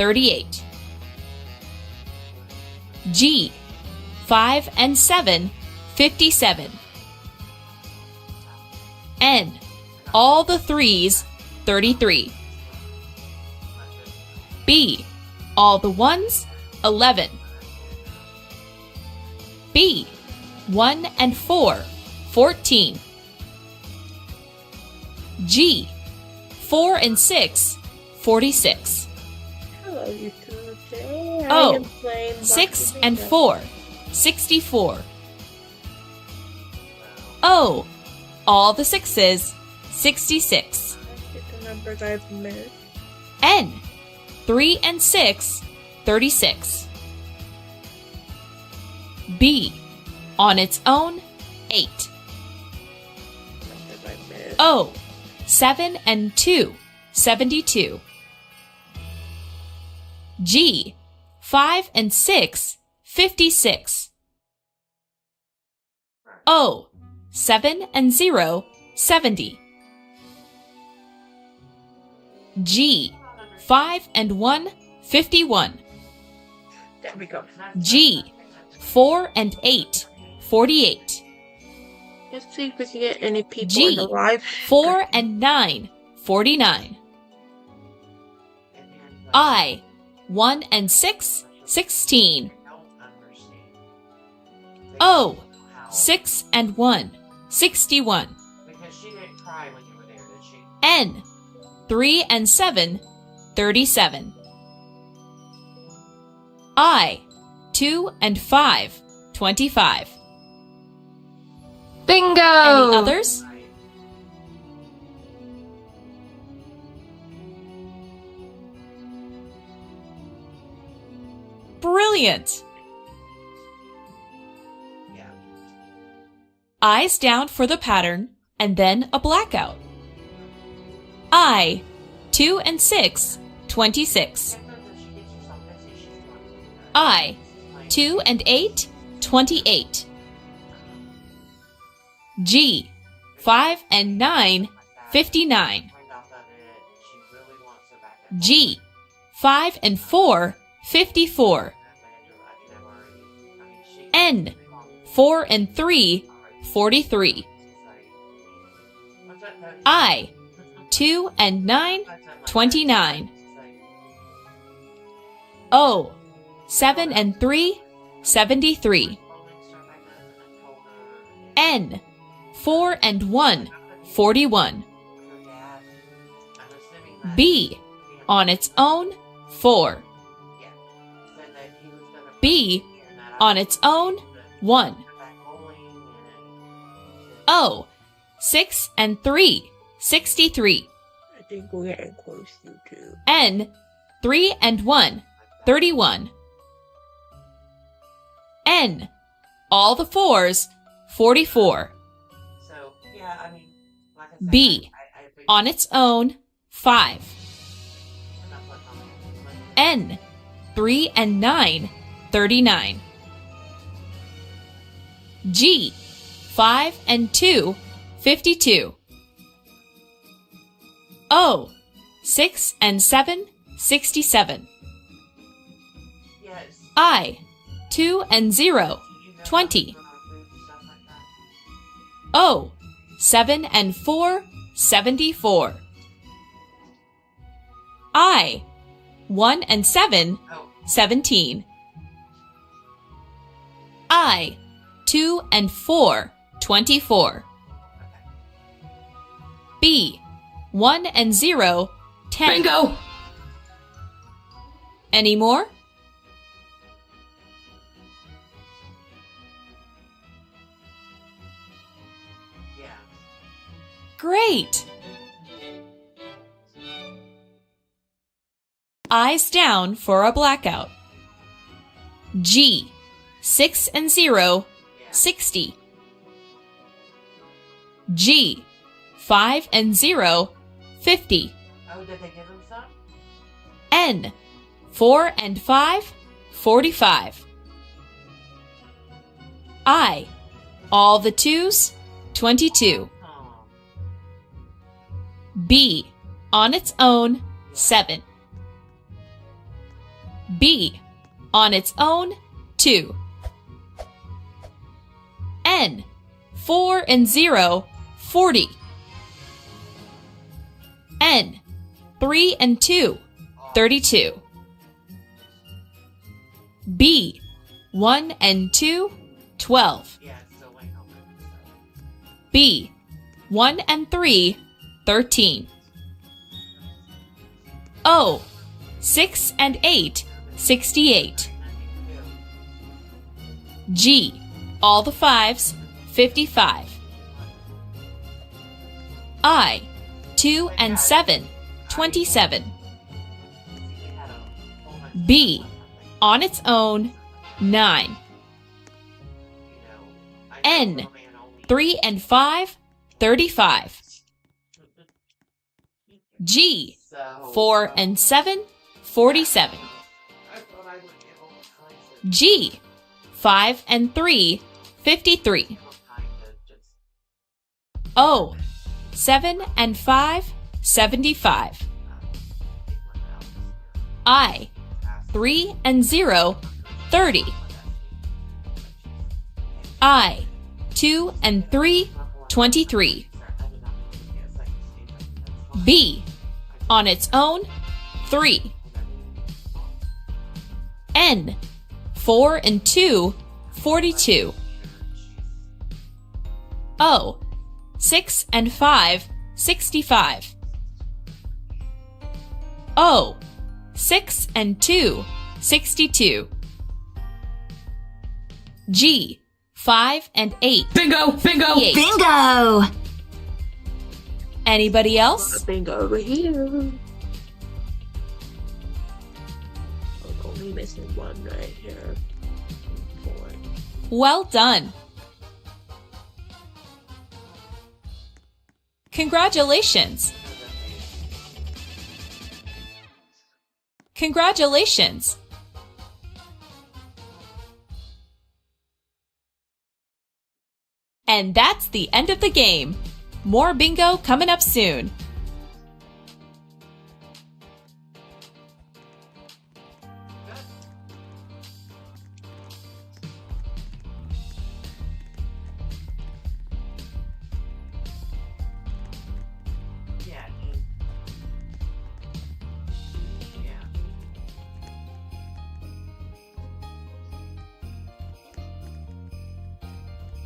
38. G, 5 and 7, 57. N, all the threes, 33. B, all the ones, 11. B, 1 and 4, 14. G, 4 and 6, 46. Hello, YouTube. Today I O, am playing 6 Bloxy and Bingo. 4, 64. O, all the sixes, 66. Let's get the numbers I've missed. N, 3 and 6, 36. B, on its own, 8. Numbers I've missed. O, 7 and 2, 72. G, 5 and 6, 56. O, 7 and 0, 70. G, 5 and 1, 51. There we go. G, 4 and 8, 48. Let's see if we can get any people G, in the live. 4 and 9, 49. I, 1 and 6, 16. O, 6 and 1, 61. Because she didn't cry when you were there, did she? N, 3 and 7, 37. I, 2 and 5, 25. Bingo! Any others? Brilliant! Yeah. Eyes down for the pattern, and then a blackout. I, 2 and 6, 26. I, 2 and 8, 28. G, 5 and 9, 59. G, 5 and 4, 54. N, 4 and 3, 43. I, 2 and 9, 29. O, 7 and 3, 73. N, 4 and 1, 41. B, on its own, 4. B, on its own, 1. O, 6 and 3, 63. I think we're getting close, YouTube. N, 3 and 1, 31. N, all the fours, 44. So, yeah, I mean, like I said, B, on its own, 5. N, 3 and 9, 39. G, 5 and 2, 52. O, 6 and 7, 67. yes. I, 2 and 0, 20. O, 7 and 4, 74. I, 1 and 7, 17. I, 2 and 4, 24. B, 1 and 0, 10. Bingo! Any more? Yeah. Great! Eyes down for a blackout. G, 6 and 0, 60. G, 5 and 0, 50. Oh, did they give him some? N, 4 and 5, 45. I, all the twos, 22. Oh. B, on its own, 7. B. On its own, 2. N. 4 and 0, 40. N. 3 and 2, 32. B. 1 and 2, 12. Yeah, so wait, hold on. B. 1 and 3, 13. O. 6 and 8, 68. G. All the 5s, 55. I. 2 and 7, 27. B. On its own, 9. N. 3 and 5, 35. G. 4 and 7, 47. G. 5 and 3, 53. O. 7 and 5, 75. I. 3 and 0, 30. I. 2 and 3, 23. B. On its own, 3. N. 4 and 2, 42. O. 6 and 5, 65. O. 6 and 2, 62. G. 5 and 8. Bingo! Bingo! 58. Bingo! Anybody else? Bingo over here. I'm only missing one right here. 4. Well done. Congratulations. Congratulations. And that's the end of the game. More bingo coming up soon.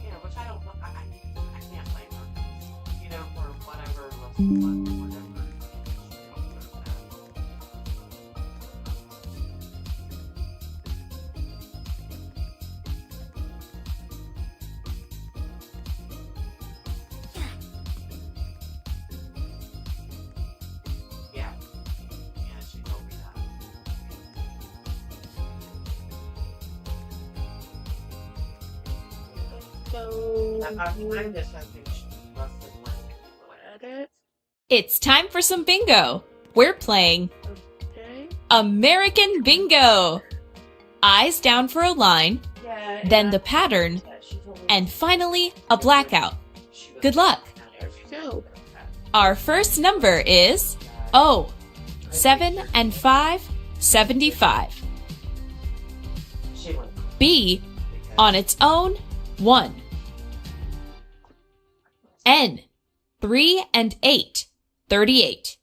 Yeah, which I don't. I can't blame her. You know, for whatever. Whatever. Yeah. Yeah, she told me that. So, I just I think she must have went. edit. It's time for some bingo. We're playing Okay. American Bingo. Eyes down for a line, Yeah. then the pattern, and finally a blackout. Good luck. There we go. Our first number is O. 7 and 5, 75. She went. B. On its own, 1. N. 3 and 8, 38.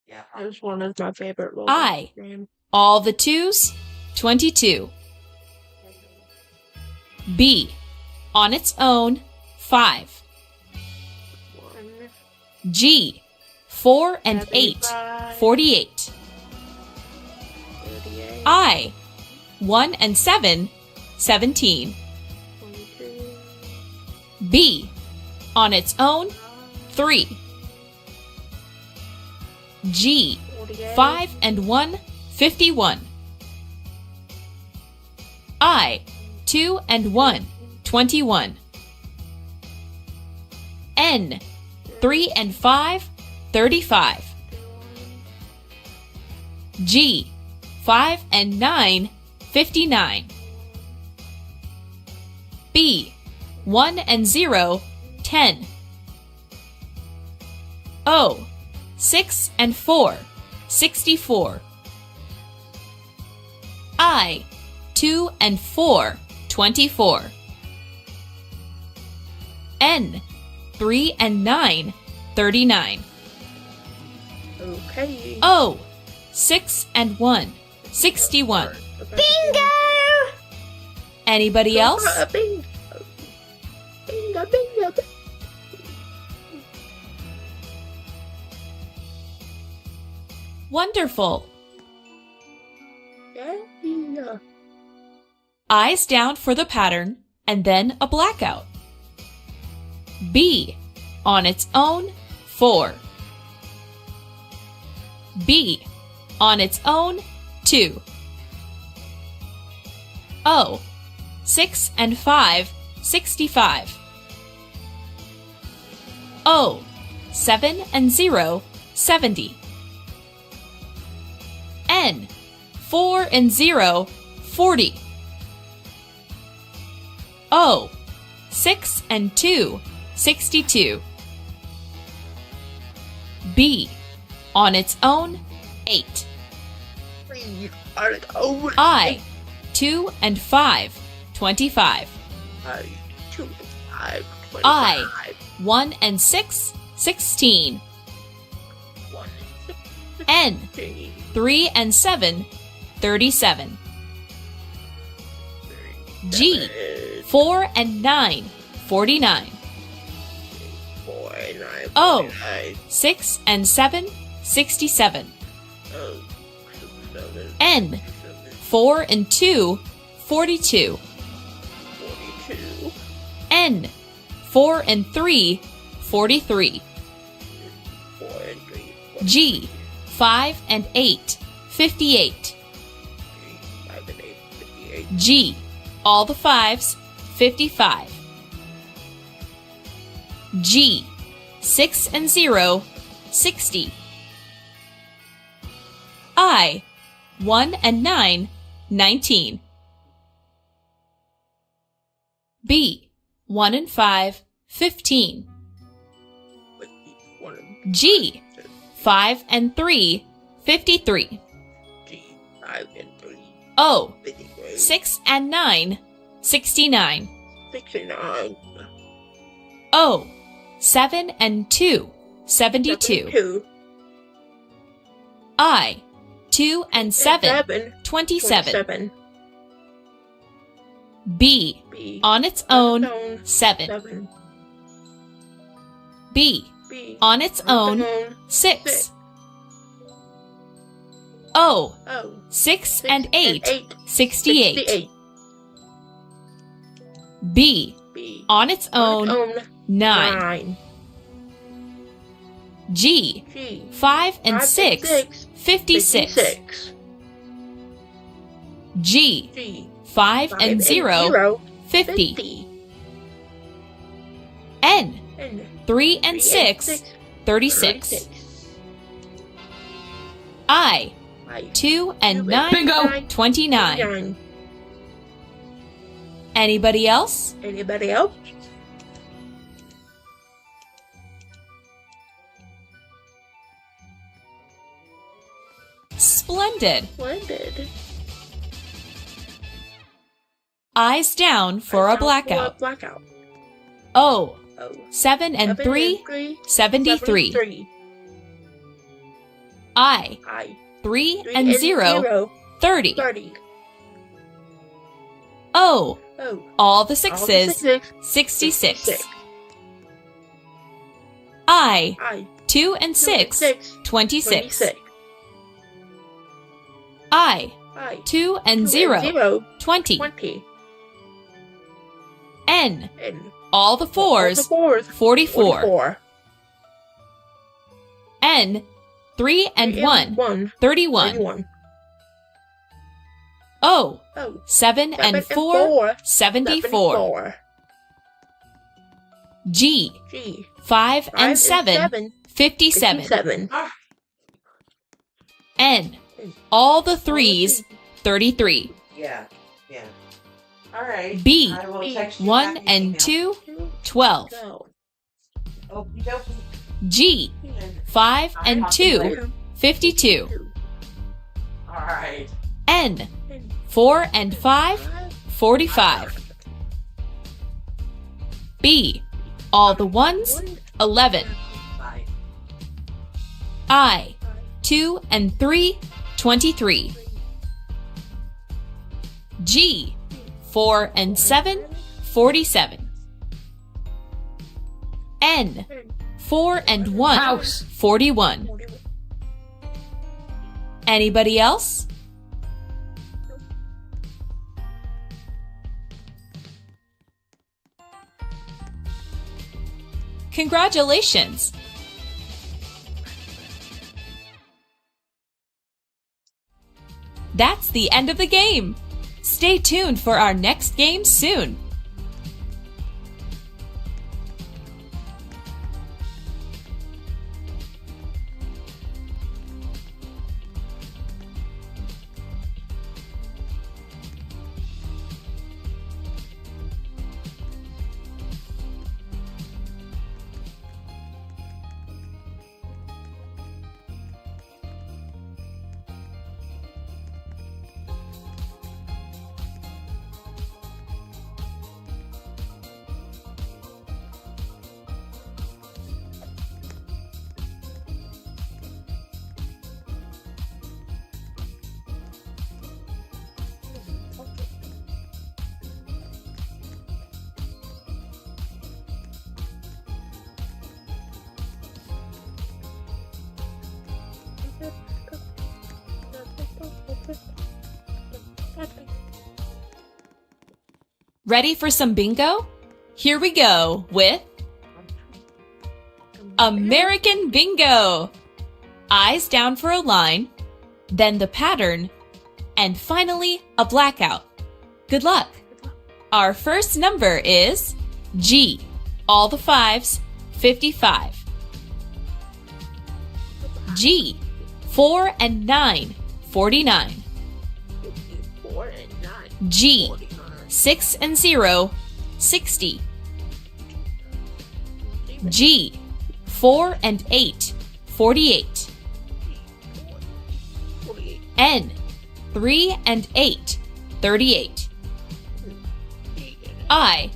Yeah. That was one of my favorite Roblox I. games. All the 2s, 22. B. On its own, 5. 1. G. 4 and 8, 48. 38. I. 1 and 7, 17. 22. B. On its own, 3. G. 48. 5 and 1, 51. I. 2 and 1, 21. N. 3 and 5, 35. G. 5 and 9, 59. B. 1 and 0, 10. O. 6 and 4, 64. I, 2 and 4, 24. N, 3 and 9, 39. Okay. O, 6 and 1, 61. Bingo! Anybody else? Bingo. Bingo, bingo, bingo. Wonderful. Yeah. Eyes down for the pattern, and then a blackout. B, on its own, 4. B, on its own, 2. O, 6 and 5, 65. O, 7 and 0, 70. N, 4 and 0, 40. O, 6 and 2, 62. B, on its own, 8. I, 2 and 5, 25. I, 1 and 6, 16. N, 3 and 7, 37. G, 4 and 9, 49. O, 6 and 7, 67. N, 4 and 2, 42. N, 4 and 3, 43. G, 5 and 8, 58. G, all the 5s, 55. G, 6 and 0, 60. I, 1 and 9, 19. B, 1 and 5, 15. G, 5 and 3, 53. O, 6 and 9, 69. O, 7 and 2, 72. I, 2 and 7, 27. B, on its own, 7. B, on its own, 6. O, 6 and 8, 68. B, on its own, 9. G, 5 and 6, 56. G, 5 and 0, 50. N, 3 and 6, 36. I, 2 and 9, Bingo! 29. Anybody else? Anybody else? Splendid. Splendid. Eyes down for a blackout. O, 7 and 3, 73. I, 3 and 0, 30. O, all the 6s, 66. I, 2 and 6, 26. I, 2 and 0, 20. N, all the 4s, 44. N, 3 and 1, 31. O, 7 and 4, 74. G, 5 and 7, 57. N, all the 3s, 33. Yeah. All right. B, I will text you 1 back and email. 2, 12. Okie dokie. G, 5 and 2, 52. All right. N, 4 and 5, 45. B, all the ones, 11. I, 2 and 3, 23. G, 4 and 7, 47. N, 4 and 1, House. 41. Anybody else? Congratulations! That's the end of the game! Stay tuned for our next game soon! Ready for some bingo? Here we go with American Bingo! Eyes down for a line, then the pattern, and finally a blackout. Good luck! Our first number is G, all the 5s, 55. G, 4 and 9, 49. 4 and 9. G, 49. 6 and 0, 60. G, 4 and 8, 48. 48. N, 3 and 8, 38. I,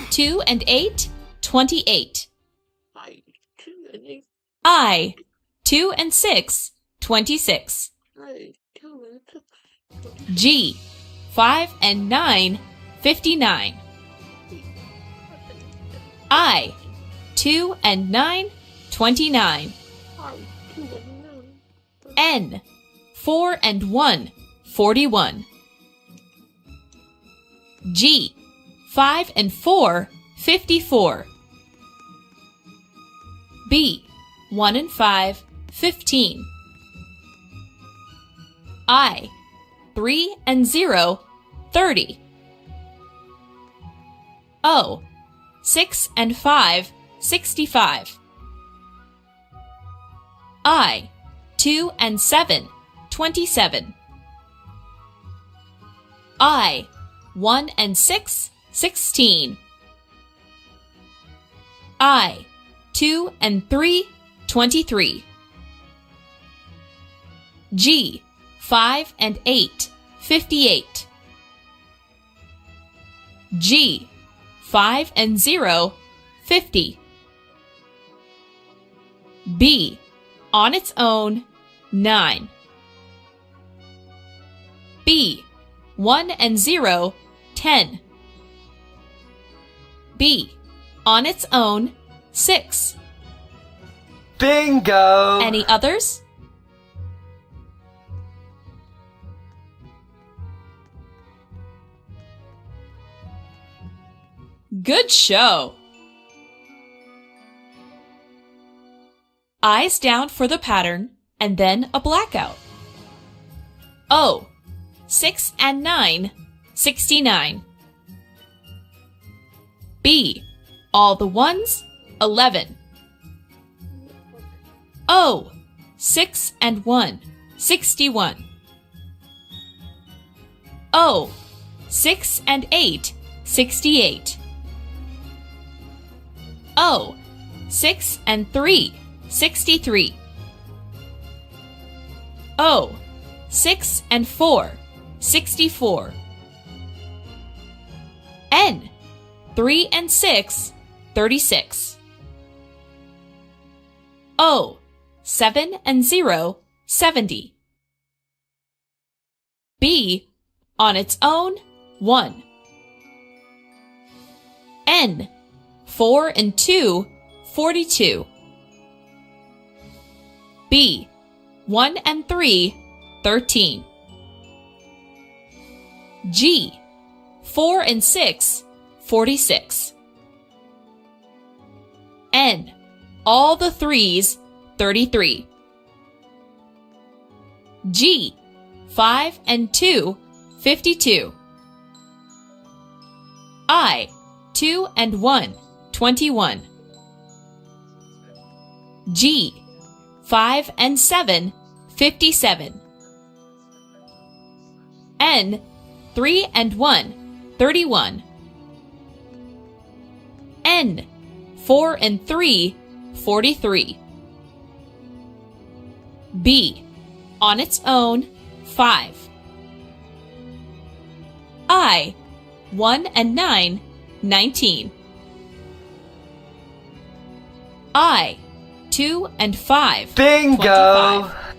2 and 8, 28. I 2 and 8. I, 2 and 6, 26. I 2 and 6. G, 5 and 9, 59. I, 2 and 9, 29. I 2 and 9. N, 4 and 1, 41. G, 5 and 4, 54. B, 1 and 5, 15. I, 3 and 0, 30. O, 6 and 5, 65. I, 2 and 7, 27. I, 1 and 6, 16. I, 2 and 3, 23. G, 5 and 8, 58. G, 5 and 0, 50. B, on its own, 9. B, 1 and 0, 10. B, on its own, 6. Bingo! Any others? Good show! Eyes down for the pattern, and then a blackout. O, 6 and 9, 69. B, all the ones, 11. O, 6 and 1, 61. O, 6 and 8, 68. O, 6 and 3, 63. O, 6 and 4, 64. N, 3 and 6, 36. O, 7 and 0, 70. B, on its own, 1. N, 4 and 2, 42. B, 1 and 3, 13. G, 4 and 6, 46. N, all the threes, 33. G, 5 and 2, 52. I, 2 and 1, 21. G, 5 and 7, 57. N, 3 and 1, 31. N, 4 and 3, 43. B, on its own, 5. I, 1 and 9, 19. I, 2 and 5, Bingo! 25.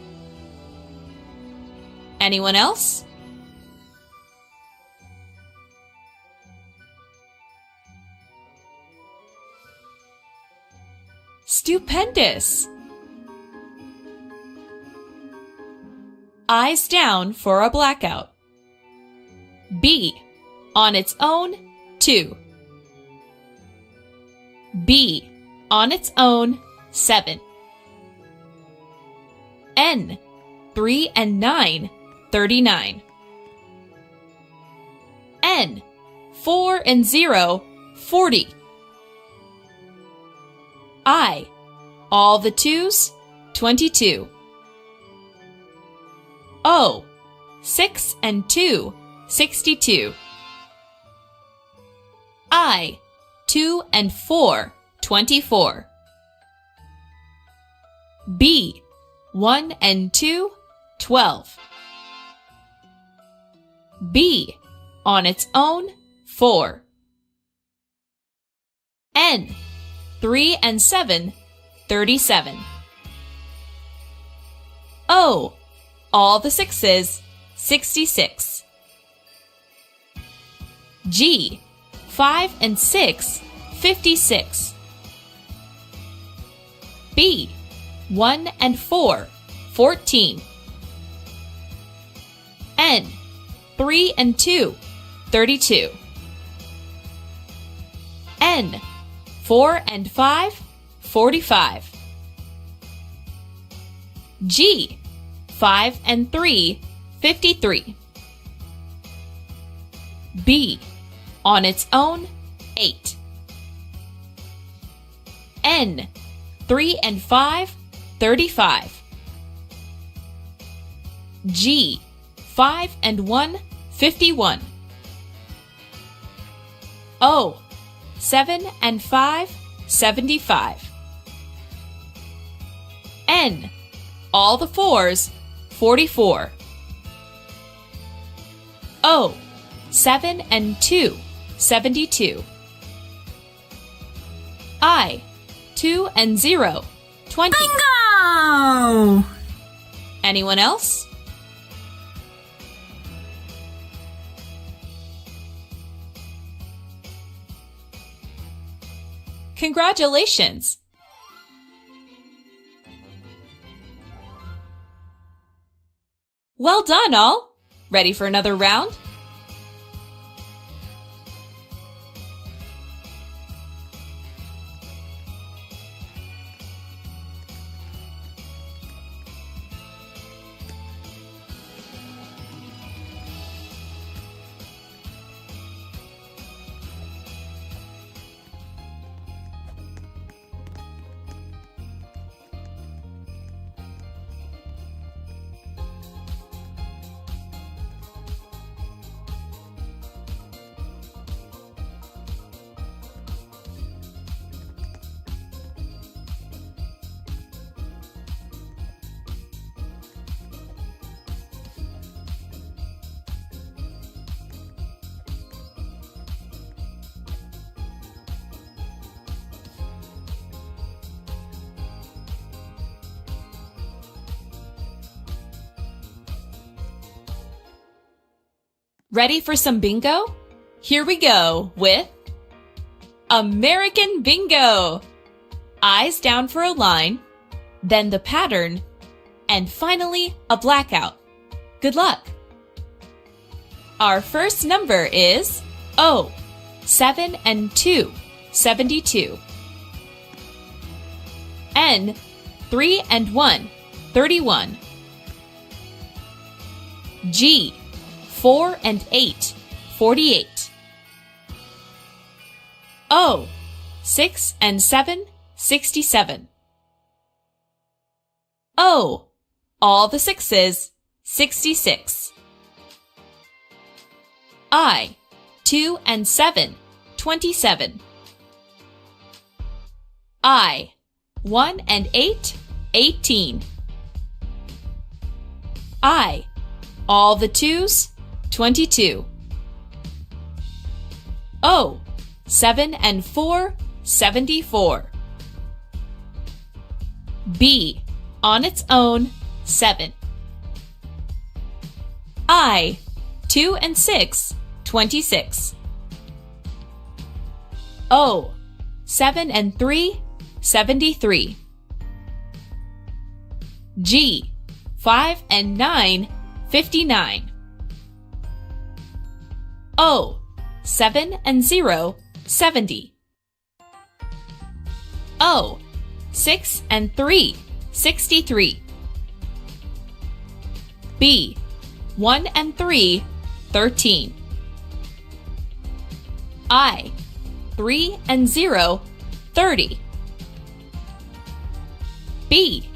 Anyone else? Stupendous! Eyes down for a blackout. B, on its own, 2. B, on its own, 7. N, 3 and 9, 39. N, 4 and 0, 40. I, all the twos, 22. O, 6 and 2, 62. I, 2 and 4, 24. B, 1 and 2, 12. B, on its own, 4. N, 3 and 7, 37. O, all the sixes, 66. G, 5 and 6, 56. B, 1 and 4, 14. N, 3 and 2, 32. N, 4 and 5, 45. G, 5 and 3, 53. B, on its own, 8. N, 3 and 5, 35. G, 5 and 1, 51. O, 7 and 5, 75. N, all the fours, 44. O, 7 and 2, 72. I, 2 and 0, 20. Bingo! Anyone else? Congratulations! Well done, all! Ready for another round? Ready for some bingo? Here we go with American Bingo! Eyes down for a line, then the pattern, and finally a blackout. Good luck! Our first number is 7 and 2, 72. N, 3 and 1, 31. G, 4 and 8, 48. O, 6 and 7, 67. O, all the sixes, 66. I, 2 and 7, 27. I, 1 and 8, 18. I, all the twos, 22. O, 7 and 4, 74. B, on its own, 7. I, 2 and 6, 26. O, 7 and 3, 73. G, 5 and 9, 59. O, 7 and 0, 70. O, 6 and 3, 63. B, 1 and 3, 13. I, 3 and 0, 30. B,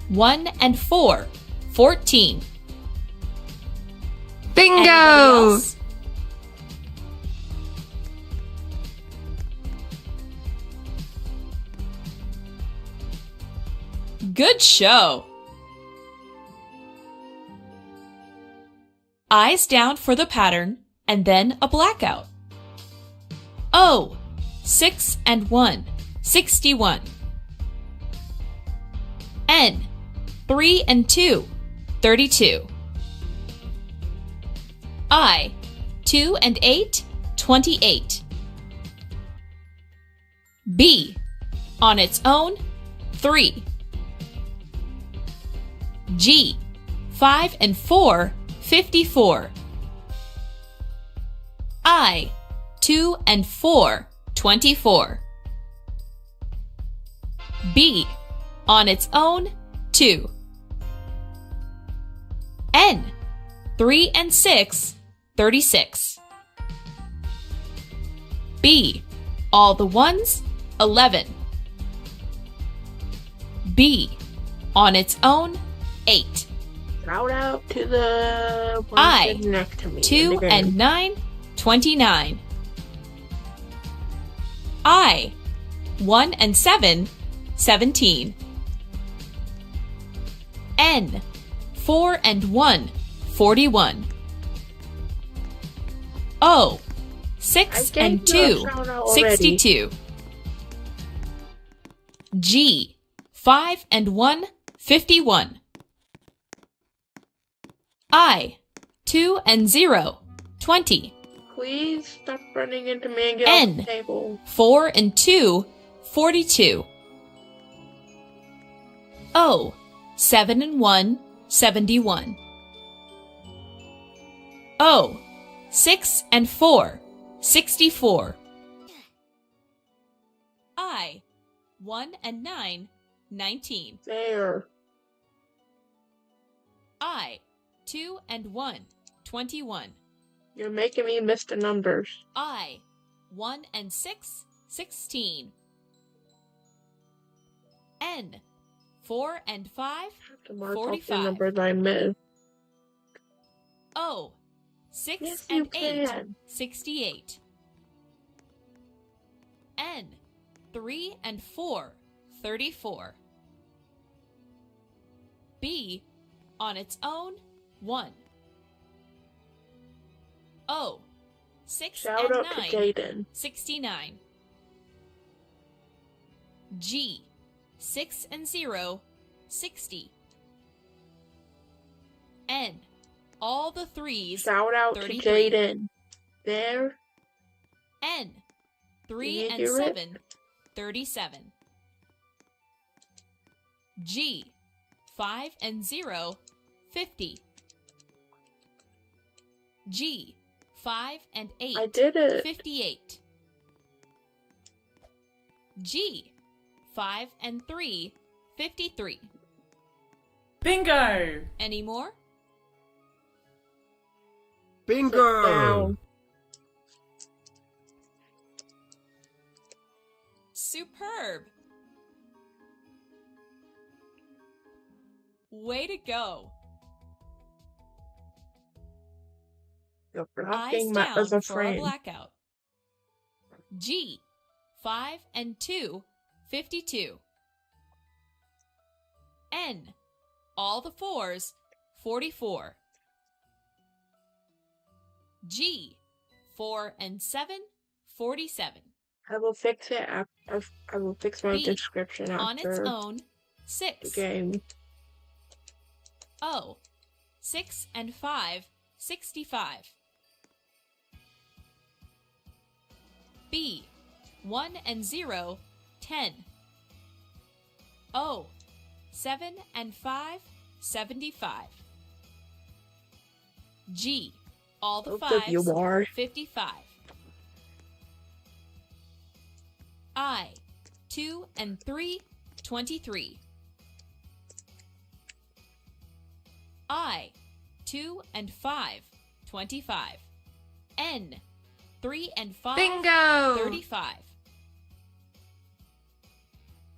1 and 4, 14. Bingo! Anybody else? Good show! Eyes down for the pattern, and then a blackout. O, 6 and 1, 61. N, 3 and 2, 32. I, 2 and 8, 28. B, on its own, 3. G, 5 and 4, 54. I, 2 and 4, 24. B, on its own, 2. N, 3 and 6, 36. B, all the ones, 11. B, on its own, 8. Shout out to the one I, sitting next to me. 2 and 9, 29. I, 1 and 7, 17. N, 4 and 1, 41. O, 6 and 2, 62. G, 5 and 1, 51. I, 2 and 0, 20. Please stop running into me and get N, off the table. 4 and 2, 42. O, 7 and 1, 71. O, 6 and 4, 64. I, 1 and 9, 19. There. I, 2 and 1, 21. You're making me miss the numbers. I, 1 and 6, 16. N, 4 and 5, I have to mark off the 45. numbers I missed. O, 6 Yes, you and 8, can. 68. N, 3 and 4, 34. B, on its own, 1. O, 6 Shout and out 9, to Jaden. 69. G, 6 and 0, 60. N, all the threes, Shout out 33. to Jaden. There. N, 3 Can you and hear it? 7, 37. G, 5 and 0, 50. G, 5 and 8, I did it. 58. G, 5 and 3, 53. Bingo! Any more? Bingo! Down. Superb! Way to go! You're Eyes blocking down as a for a friend. blackout. G, 5 and 2, 52. N, all the fours, 44. G, 4 and 7, 47. I will fix it after. I will fix my B, description on its after own, the 6. game. O, 6 and 5, 65. B, 1 and 0, 10. O, 7 and 5, 75. G, all the Both of you fives, are. 55. I, 2 and 3, 23. I, 2 and 5, 25. N, 3 and 5, Bingo! 35.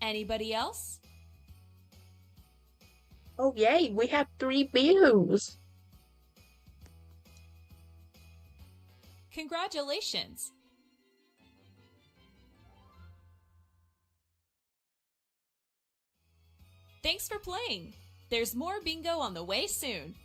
Anybody else? Oh yay! We have 3 views. Congratulations! Thanks for playing! There's more bingo on the way soon.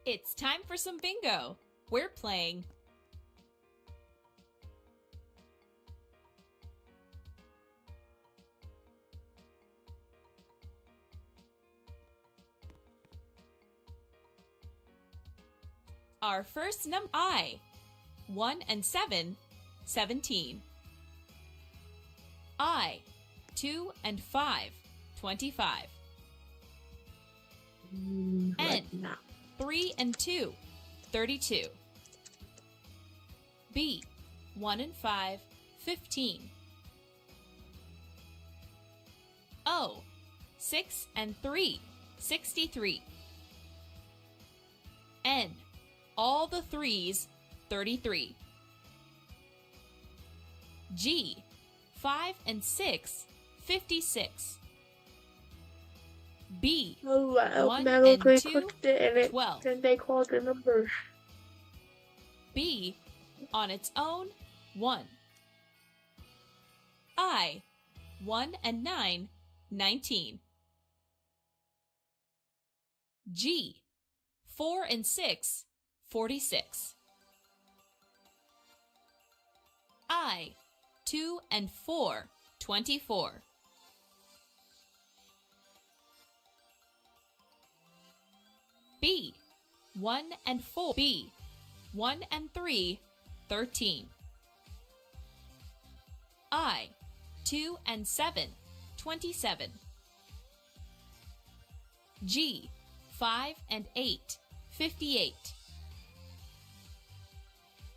It's time for some bingo. We're playing our first number I, 1 and 7, 17. I, 2 and 5, 25. N, No. 3 and 2, 32. B, 1 and 5, 15. O, 6 and 3, 63. N, all the threes, 33. G, 5 and 6, 56. B, Oh, I 1 automatically and 2, clicked it and 12. then they called the numbers. B, on its own, 1. I, 1 and 9, 19. G, 4 and 6, 46. I, 2 and 4, 24. B, 1 and 4. B, 1 and 3, 13. I, 2 and 7, 27. G, 5 and 8, 58.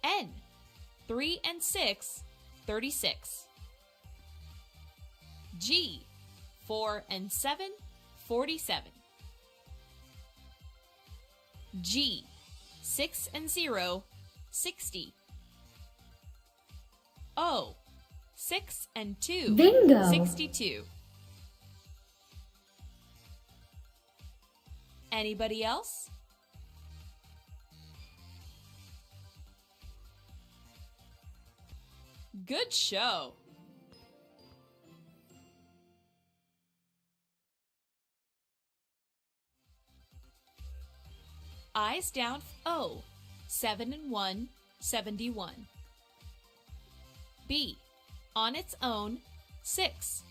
N, 3 and 6, 36. G, 4 and 7, 47. G, 6 and 0, 60. O, 6 and 2, Bingo! 62. Anybody else? Good show! Eyes down. O, 7 and 1, 71. B, on its own, 6.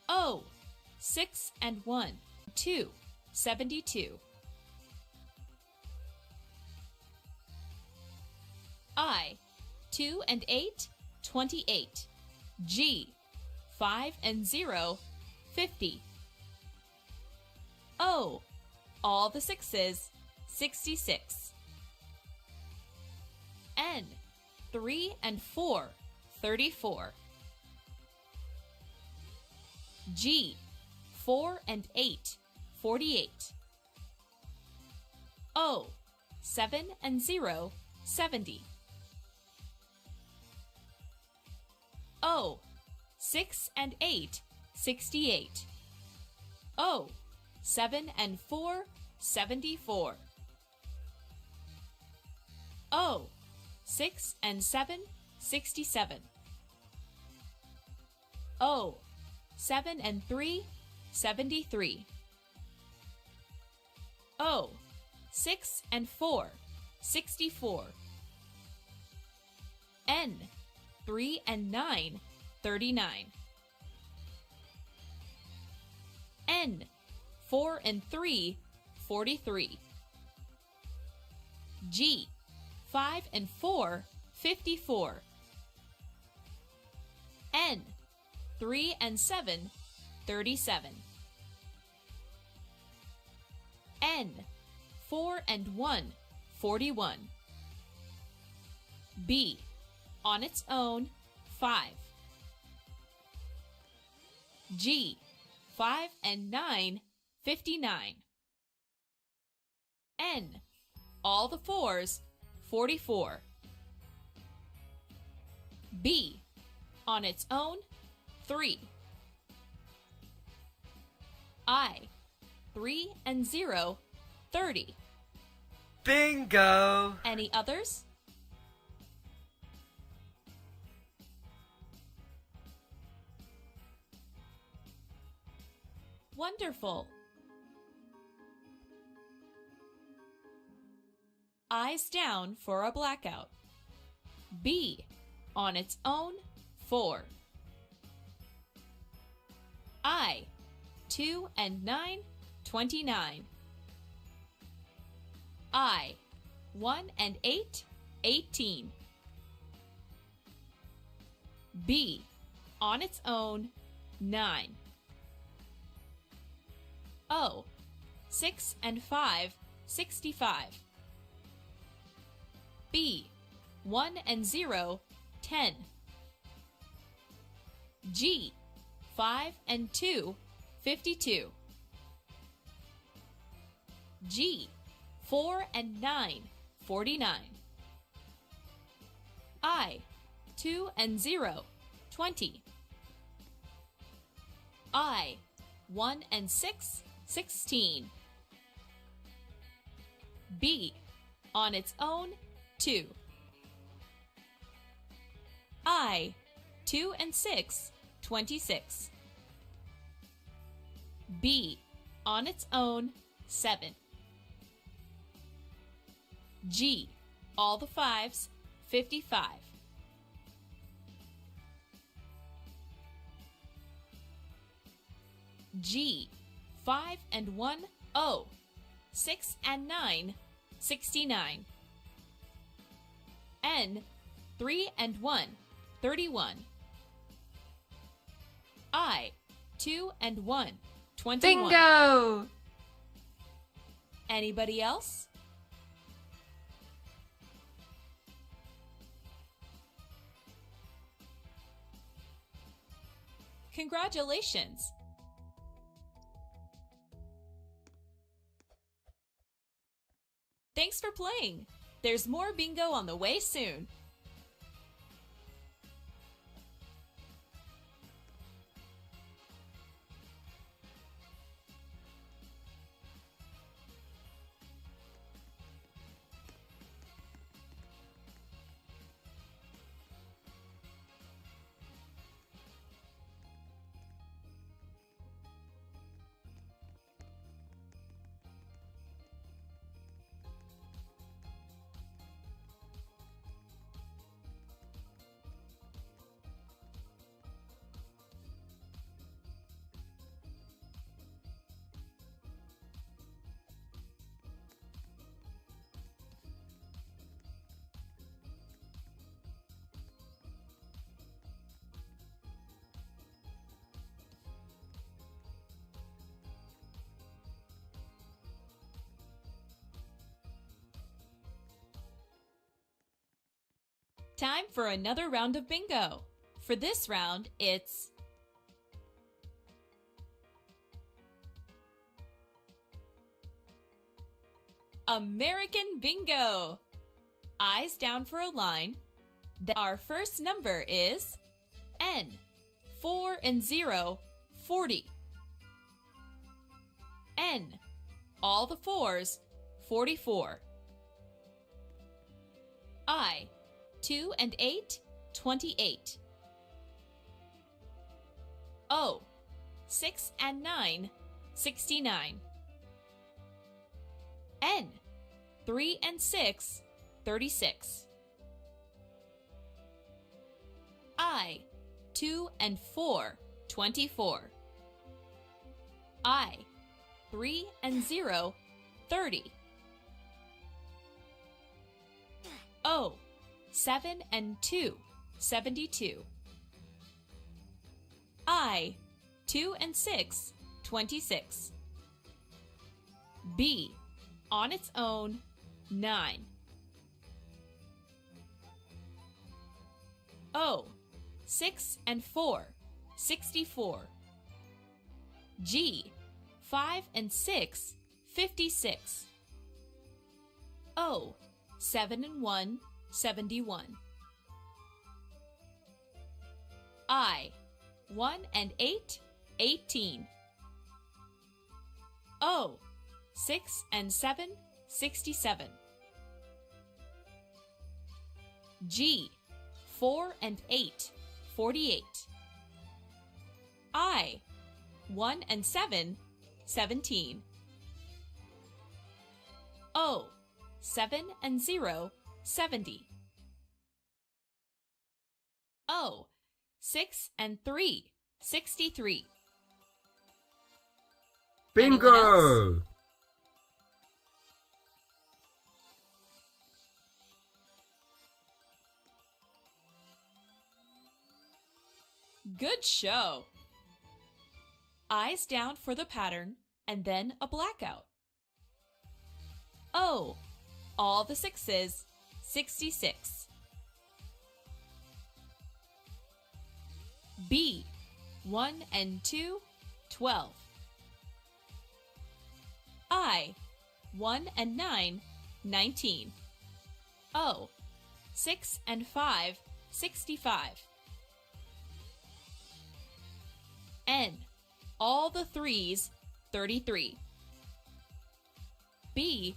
O, 6 and 1, 2, 72. I, 2 and 8, 28. G, 5 and 0, 50. O, all the sixes, 66. N, 3 and 4, 34. G, 4 and 8, 48. O, 7 and 0, 70. O, 6 and 8, 68. O, 7 and 4, 74. O, 6 and 7, 67. O, 7 and 3, 73. O, 6 and 4, 64. N, 3 and 9, 39. N, 4 and 3, 43. G, 5 and 4, 54. N, 3 and 7, 37. N, 4 and 1, 41. B, on its own, 5. G, 5 and 9, 59. N, all the fours, 44. B, on its own, 3. I, 3 and 0, 30. Bingo! Any others? Wonderful! Eyes down for a blackout. B, on its own, 4. I, 2 and 9, 29. I, 1 and 8, 18. B, on its own, 9. O, 6 and 5, 65. B, 1 and 0, 10. G, 5 and 2, 52. G, 4 and 9, 49. I, 2 and 0, 20. I, 1 and 6, 16. B, on its own, 2. I, 2 and 6, 26. B, on its own, 7. G, all the fives, 55. G, 5 and 1, O, 6 and 9, 69. N, 3 and 1, 31. I, 2 and 1, 21. Bingo! Anybody else? Congratulations! Thanks for playing! There's more bingo on the way soon! Time for another round of bingo. For this round, it's American Bingo. Eyes down for a line. Our first number is N. 4 and 0, 40. N. All the fours, 44. I. 2 and 8, 28. O. 6 and 9, 69. N. 3 and 6, 36. I. 2 and 4, 24. I. 3 and 0, 30. O. 7 and 2, 72. I. 2 and 6, 26. B. On its own, 9. O. 6 and 4, 64. G. 5 and 6, 56. O. 7 and 1, 71. I. 1 and 8, 18. O. 6 and 7, 67. G. 4 and 8, 48. I. 1 and 7, 17. O. 7 and 0, 70. O. 6 and 3, 63. Anyone else? Bingo! Good show! Eyes down for the pattern, and then a blackout. O. All the sixes, 66. B. 1 and 2, 12. I. 1 and 9, 19. O. 6 and 5, 65. N. All the threes, 33. B.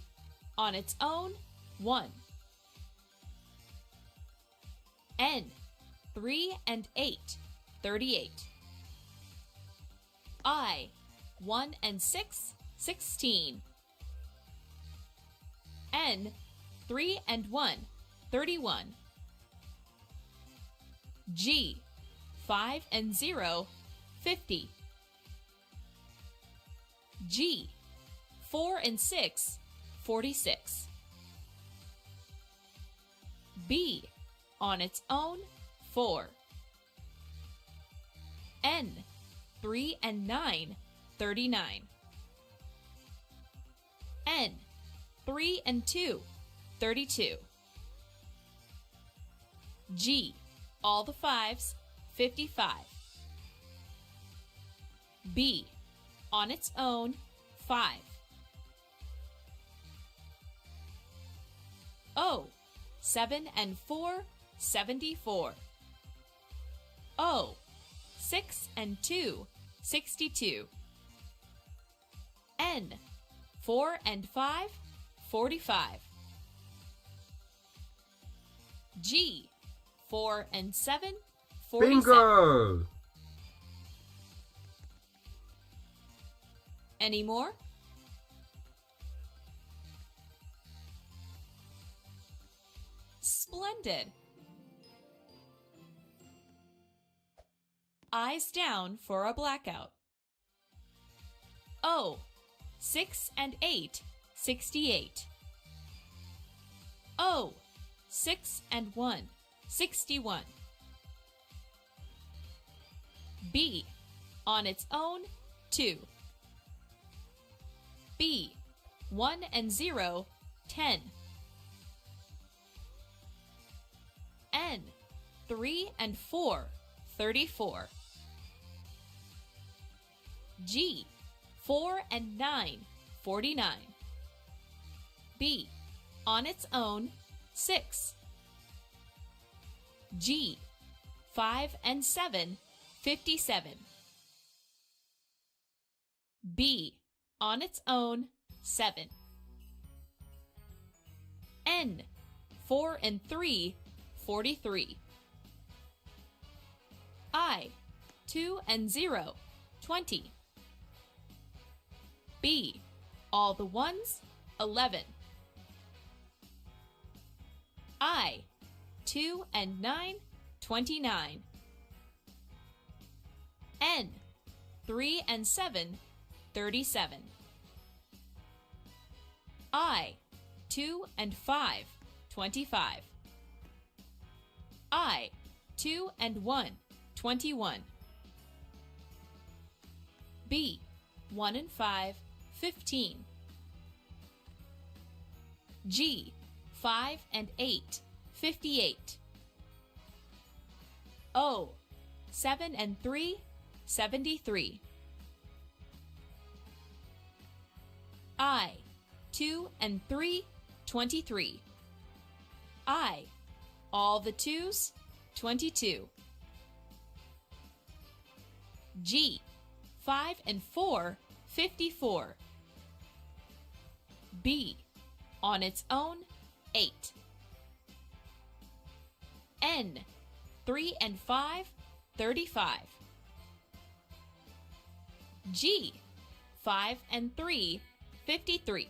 On its own, 1. N. 3 and 8, 38. I. 1 and 6, 16. N. 3 and 1, 31. G. 5 and 0, 50. G. 4 and 6, 46. B. On its own, 4. N. 3 and 9, 39. N. 3 and 2, 32. G. All the fives, 55. B. On its own, 5. O. 7 and 4, 74. O. 6 and 2, 62. N. 4 and 5, 45. G. 4 and 7, 47. Bingo! Any more? Splendid! Eyes down for a blackout. O. 6 and 8, 68. O. 6 and 1, 61. B. On its own, 2. B. 1 and 0, 10. N. 3 and 4, 34. G. 4 and 9, 49. B. On its own, 6. G. 5 and 7, 57. B. On its own, 7. N. 4 and 3, 43. I. 2 and 0, 20. B. All the ones, 11. I. 2 and 9, 29. N. 3 and 7, 37. I. 2 and 5, 25. I. 2 and 1, 21. B. 1 and 5, 15. G. 5 and 8, 58. O. 7 and 3, 73. I. 2 and 3, 23. I. All the 2s, 22. G. 5 and 4, 54. B. On its own, 8. N. 3 and 5, 35. G. 5 and 3, 53.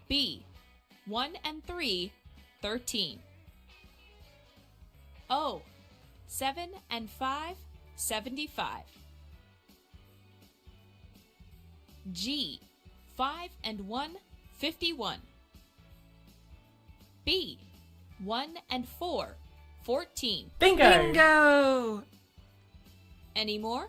B. 1 and 3, 13. O. 7 and 5, 75. G. 5 and 1, 51. B. 1 and 4, 14. Bingo! Bingo! Any more?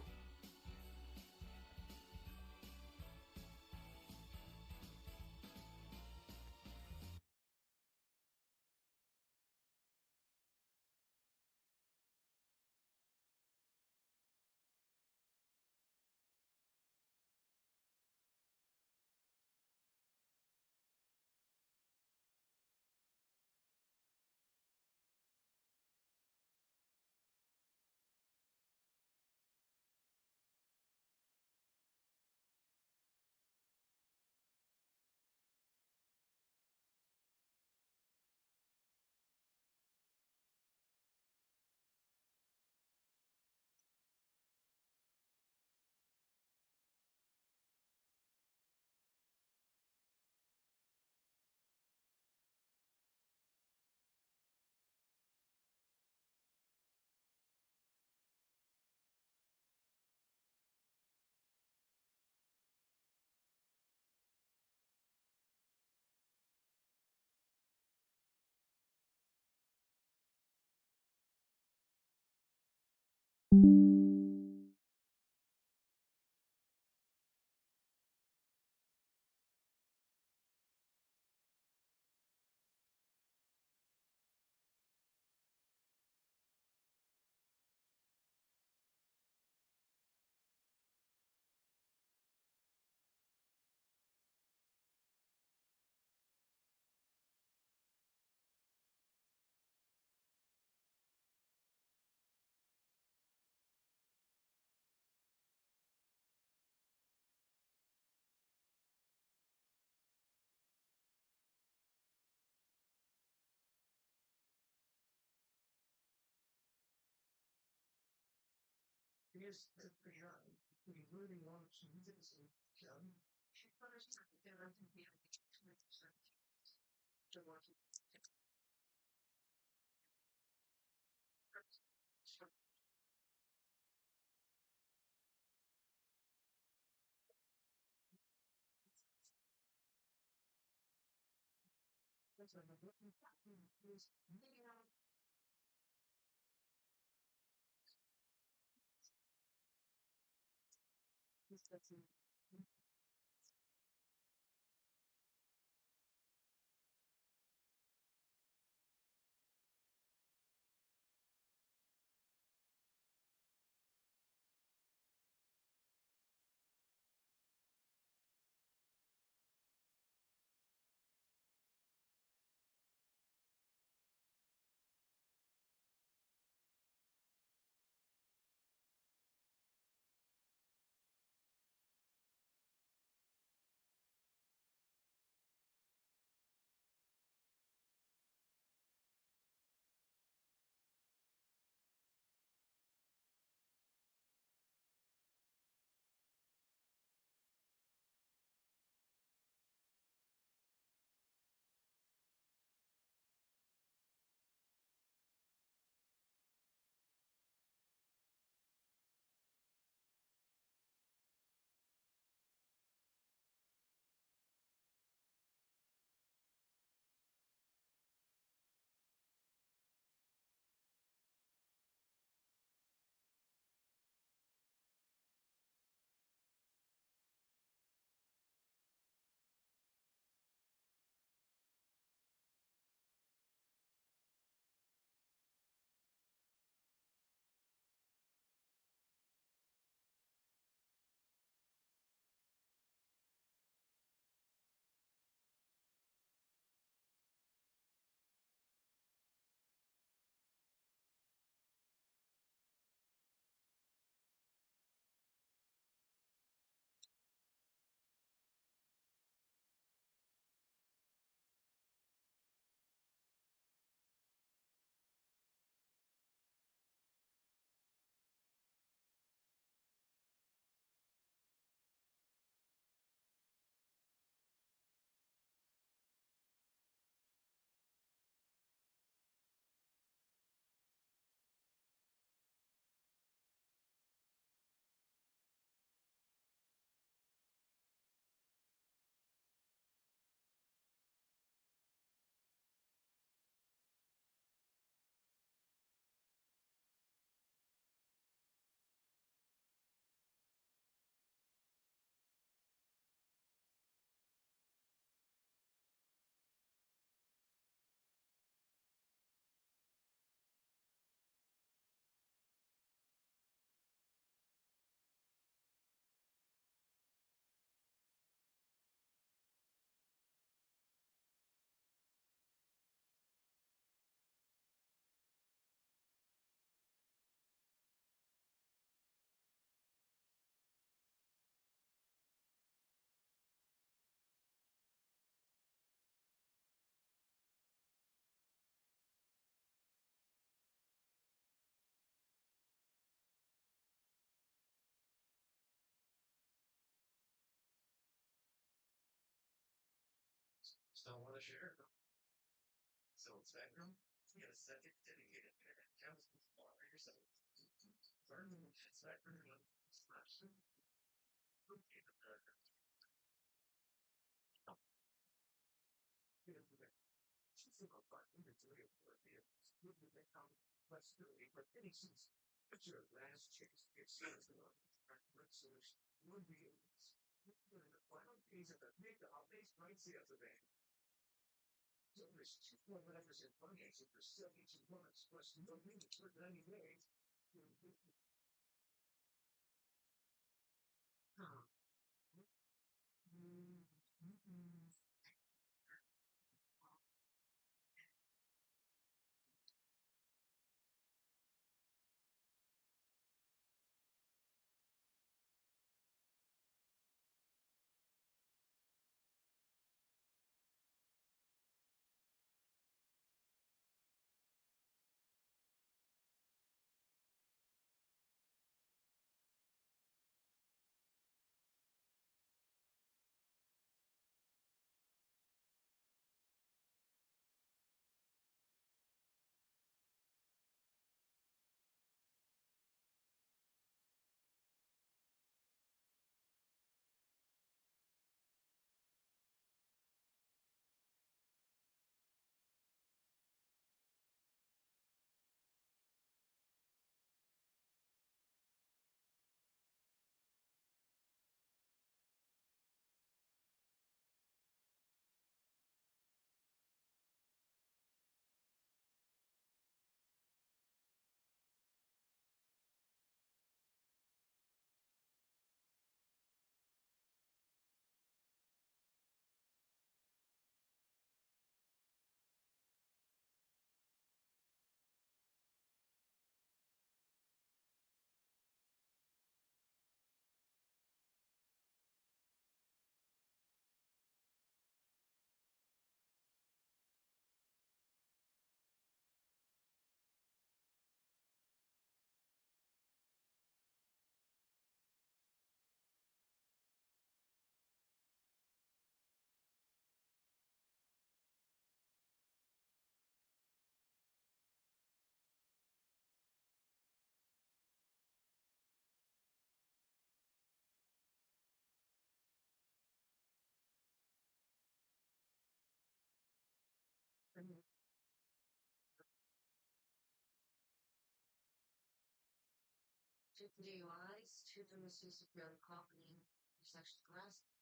Two DUIs, two domiciles of the company, sexual harassment,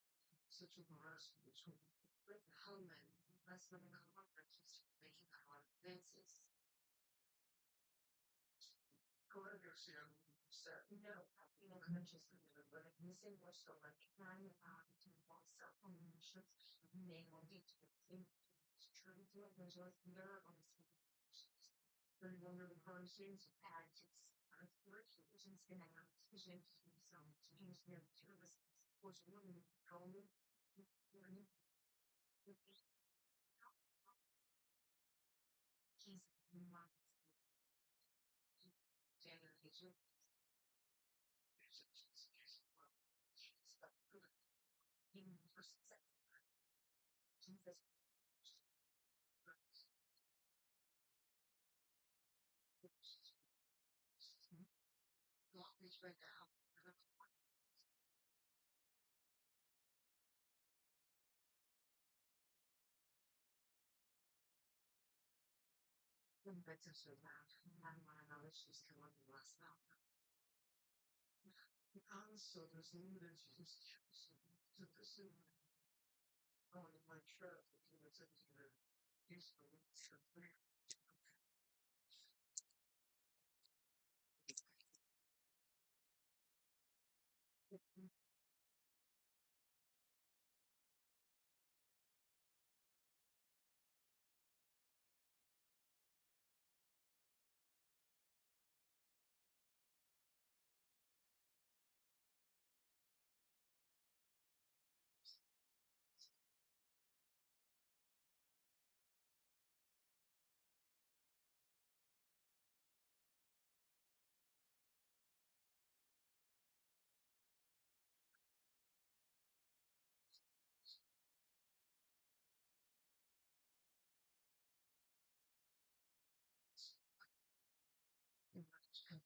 sexual harassment between with the helmet, less than a conference, making a lot of advances. Coworkers here said, no, conscious but missing was so like nine about to self emotions, may want to think it's true to it, there's less there on the very one of the persons and it's which in our decisions some change their services was really going he's not standard in first Jesus not reach right now. When better so loud, and my knowledge is coming last now. Because so there's limited use to pursue on my trip, if you were to he's